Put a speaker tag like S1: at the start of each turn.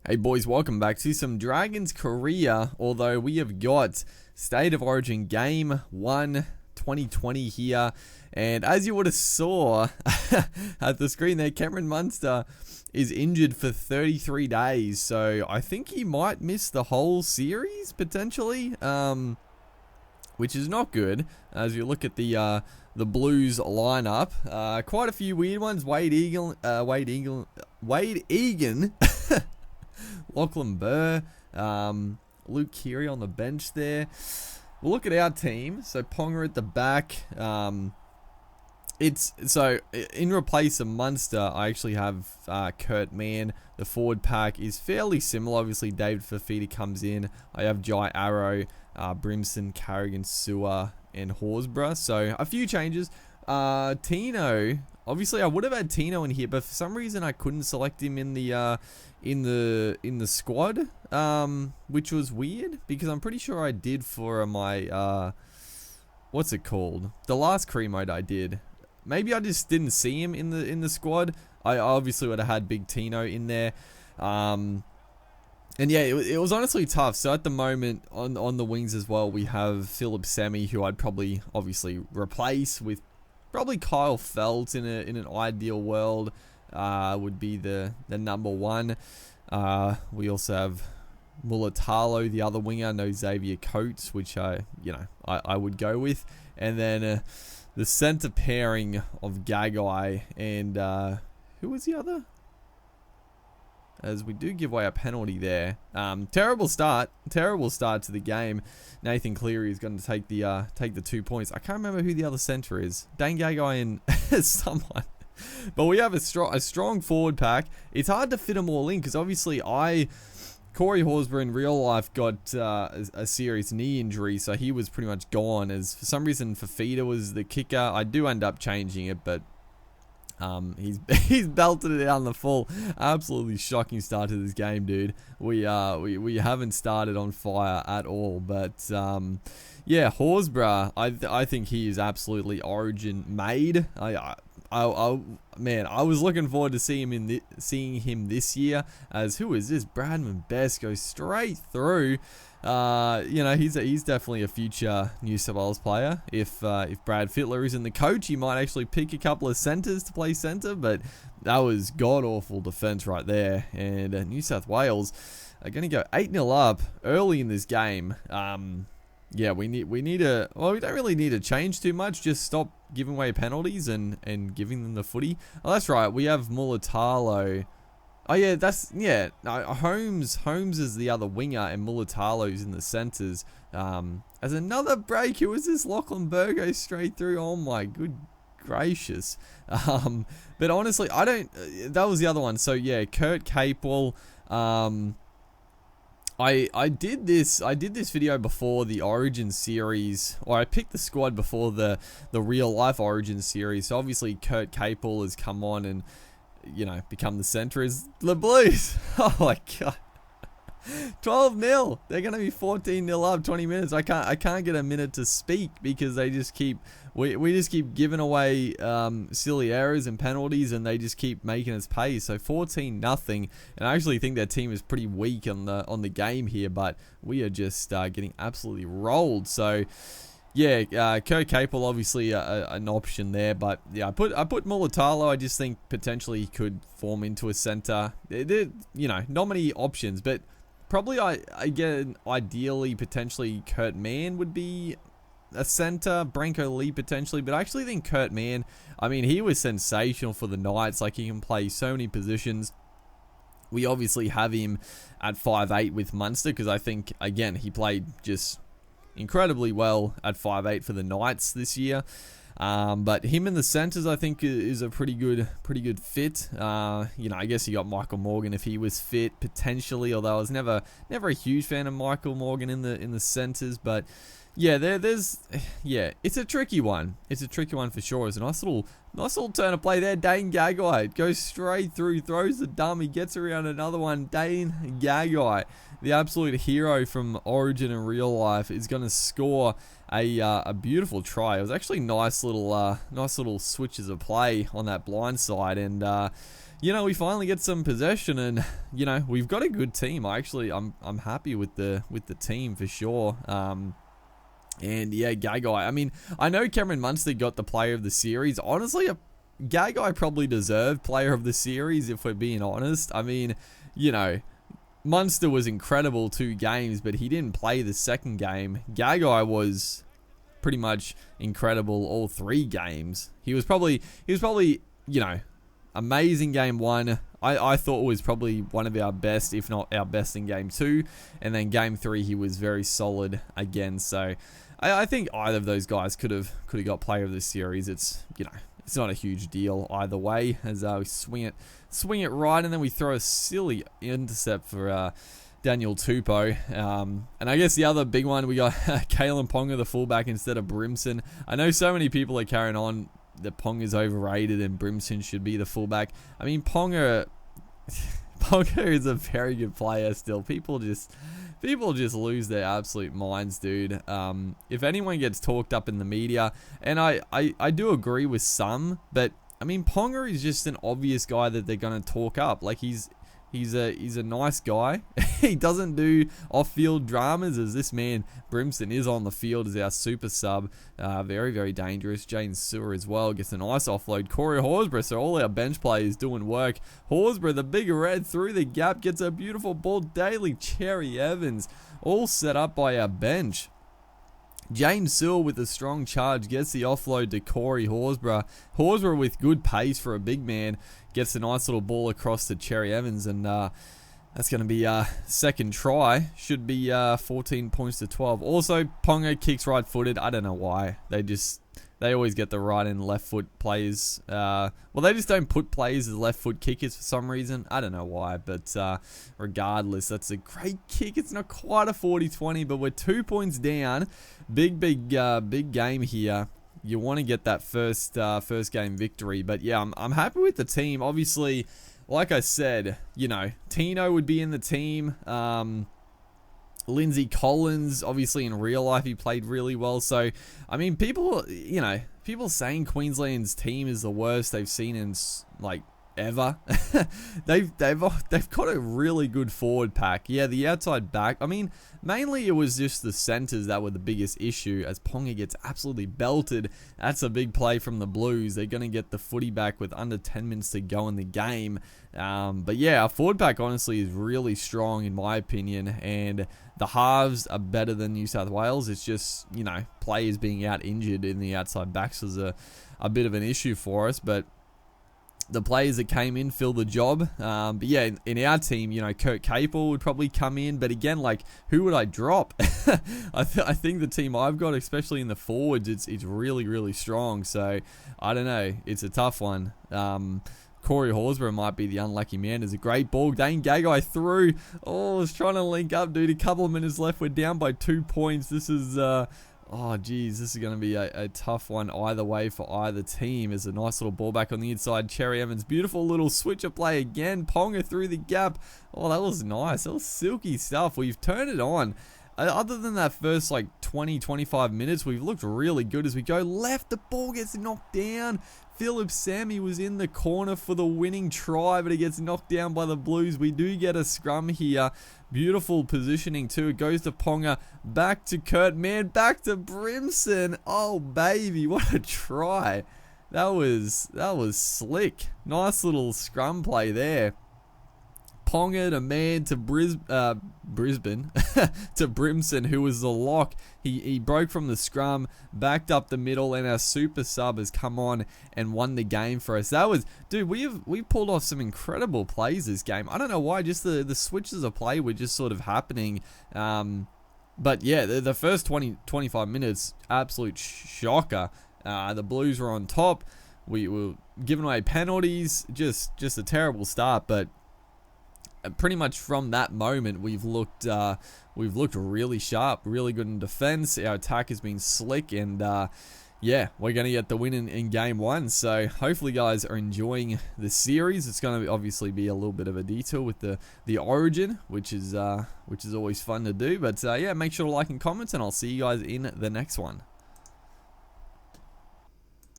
S1: Hey boys, welcome back to some Dragons Korea, although we have got State of Origin Game 1 2020 here, and as you would have saw at the screen there, Cameron Munster is injured for 33 days, so I think he might miss the whole series, potentially, which is not good, as you look at the Blues lineup. Quite a few weird ones. Wade Egan, Lachlan Burr, Luke Keary on the bench there. We'll look at our team. So Ponga at the back. It's so in replace of Munster, I actually have Kurt Mann. The forward pack is fairly similar. Obviously, David Fafita comes in. I have Jai Arrow, Brimson, Carrigan, Sewer, and Horsburgh. So a few changes. Tino. Obviously, I would have had Tino in here, but for some reason I couldn't select him in the squad, which was weird because I'm pretty sure I did for my what's it called? The last cream mode I did. Maybe I just didn't see him in the squad. I obviously would have had Big Tino in there. And yeah, it was honestly tough. So at the moment on the wings as well, we have Philip Semi, who I'd probably obviously replace with probably Kyle Felt in an ideal world. Would be the number one. We also have Mulatalo, the other winger, no Xavier Coates, which I would go with, and then the centre pairing of Gagai and who was the other? As we do give away a penalty there. Terrible start to the game. Nathan Cleary is going to take the 2 points. I can't remember who the other centre is. Dane Gagai and someone. But we have a strong forward pack. It's hard to fit them all in because obviously Corey Horsburgh in real life got a serious knee injury, so he was pretty much gone. As for some reason Fafita was the kicker. I do end up changing it, but he's belted it down the full. Absolutely shocking start to this game, dude. We haven't started on fire at all, but yeah, Horsburgh, I think he is absolutely Origin made. Man, I was looking forward to seeing him this year. As who is this? Bradman Best goes straight through. He's definitely a future New South Wales player. If Brad Fittler isn't the coach, he might actually pick a couple of centres to play centre. But that was god awful defence right there. And New South Wales are going to go 8-0 up early in this game. Yeah, we need to. Well, we don't really need to change too much. Just stop giving away penalties and giving them the footy. Oh, that's right. We have Mulatalo. Oh yeah, No, Holmes is the other winger, and Mulatalo's in the centres. As another break, who was this? Lachlan Burr goes straight through. Oh my good gracious. But honestly, I don't. That was the other one. So yeah, Kurt Capewell. I did this video before the Origin series, or I picked the squad before the real life Origin series. So obviously Kurt Capewell has come on and become the centre is the Blues. Oh my god. 12-0. They're going to be 14-0 up 20 minutes. I can't get a minute to speak because they just keep we just keep giving away silly errors and penalties, and they just keep making us pay. So 14-0, and I actually think their team is pretty weak on the game here, but we are just getting absolutely rolled. So yeah, Kurt Capewell obviously an option there, but yeah, I put Mulatalo. I just think potentially he could form into a centre. Not many options, but probably again ideally potentially Kurt Mann would be a centre, Branko Lee potentially, but I actually think Kurt Mann, I mean, he was sensational for the Knights. Like, he can play so many positions. We obviously have him at 5'8" with Munster because I think, again, he played just incredibly well at 5'8" for the Knights this year. But him in the centres, I think, is a pretty good fit. I guess you got Michael Morgan if he was fit potentially, although I was never a huge fan of Michael Morgan in the centres. But yeah, it's a tricky one. It's a tricky one for sure. It's a nice little turn of play there. Dane Gagai goes straight through, throws the dummy, gets around another one. Dane Gagai, the absolute hero from Origin and real life, is going to score a beautiful try. It was actually nice little switches of play on that blind side, and you know, we finally get some possession, and you know, we've got a good team. I'm happy with the team for sure. And yeah, Gagai. I mean, I know Cameron Munster got the player of the series. Honestly, Gagai probably deserved player of the series, if we're being honest. I mean, you know, Munster was incredible 2 games, but he didn't play the second game. Gagai was pretty much incredible all 3 games. He was probably, you know, amazing game 1. I thought was probably one of our best, if not our best, in game 2. And then game 3, he was very solid again. So I think either of those guys could have got player of the series. It's, you know, it's not a huge deal either way, as we swing it right, and then we throw a silly intercept for Daniel Tupou. And I guess the other big one, we got Kalen Ponga, the fullback, instead of Brimson. I know so many people are carrying on that Ponga's overrated and Brimson should be the fullback. I mean, Ponga is a very good player still. People just lose their absolute minds, dude. If anyone gets talked up in the media, and I do agree with some, but I mean, Ponga is just an obvious guy that they're going to talk up. Like, he's a nice guy. He doesn't do off-field dramas as this man Brimson is on the field as our super sub. Very, very dangerous. Jane Sewer as well gets a nice offload. Corey Horsburgh, so all our bench players doing work. Horsburgh, the big red through the gap, gets a beautiful ball. Daly, Cherry Evans, all set up by our bench. James Sewell with a strong charge gets the offload to Corey Horsburgh. Horsburgh with good pace for a big man gets a nice little ball across to Cherry Evans, and that's going to be second try. Should be 14 points to 12. Also, Ponga kicks right-footed. I don't know why. They always get the right and left foot players. Well, they just don't put players as left foot kickers for some reason. I don't know why, but regardless, that's a great kick. It's not quite a 40-20, but we're 2 points down. Big game here. You want to get that first game victory, but yeah, I'm happy with the team. Obviously, like I said, you know, Tino would be in the team. Lindsay Collins, obviously in real life, he played really well. So, I mean, people saying Queensland's team is the worst they've seen in like ever. they've got a really good forward pack. Yeah, the outside back. I mean, mainly it was just the centers that were the biggest issue, as Ponga gets absolutely belted. That's a big play from the Blues. They're going to get the footy back with under 10 minutes to go in the game. But yeah, our forward pack honestly is really strong in my opinion, and the halves are better than New South Wales. It's just, you know, players being out injured in the outside backs is a bit of an issue for us, but the players that came in fill the job. But yeah, in our team, you know, Kurt Capel would probably come in. But again, like, who would I drop? I think the team I've got, especially in the forwards, it's really, really strong. So, I don't know. It's a tough one. Corey Horsburgh might be the unlucky man. There's a great ball. Dane Gagai through. Oh, I was trying to link up, dude. A couple of minutes left. We're down by 2 points. This is... oh, geez, this is going to be a tough one either way for either team. There's a nice little ball back on the inside. Cherry Evans, beautiful little switcher play again. Ponga through the gap. Oh, that was nice. That was silky stuff. We've turned it on. Other than that first, like, 20-25 minutes, we've looked really good. As we go left, the ball gets knocked down. Philip Sammy was in the corner for the winning try, but he gets knocked down by the Blues. We do get a scrum here. Beautiful positioning too. It goes to Ponga, back to Kurt Mann, back to Brimson. Oh baby, what a try. That was slick. Nice little scrum play there. Ponga to Mann to Brisbane to Brimson, who was the lock. He broke from the scrum, backed up the middle, and our super sub has come on and won the game for us. That was, dude, we pulled off some incredible plays this game. I don't know why, just the switches of play were just sort of happening. But yeah, the first 20-25 minutes, absolute shocker. The Blues were on top. We were giving away penalties, just a terrible start, but pretty much from that moment, we've looked really sharp, really good in defense. Our attack has been slick, and yeah, we're going to get the win in game 1. So hopefully, guys are enjoying the series. It's going to obviously be a little bit of a detour with the Origin, which is always fun to do. But yeah, make sure to like and comment, and I'll see you guys in the next one.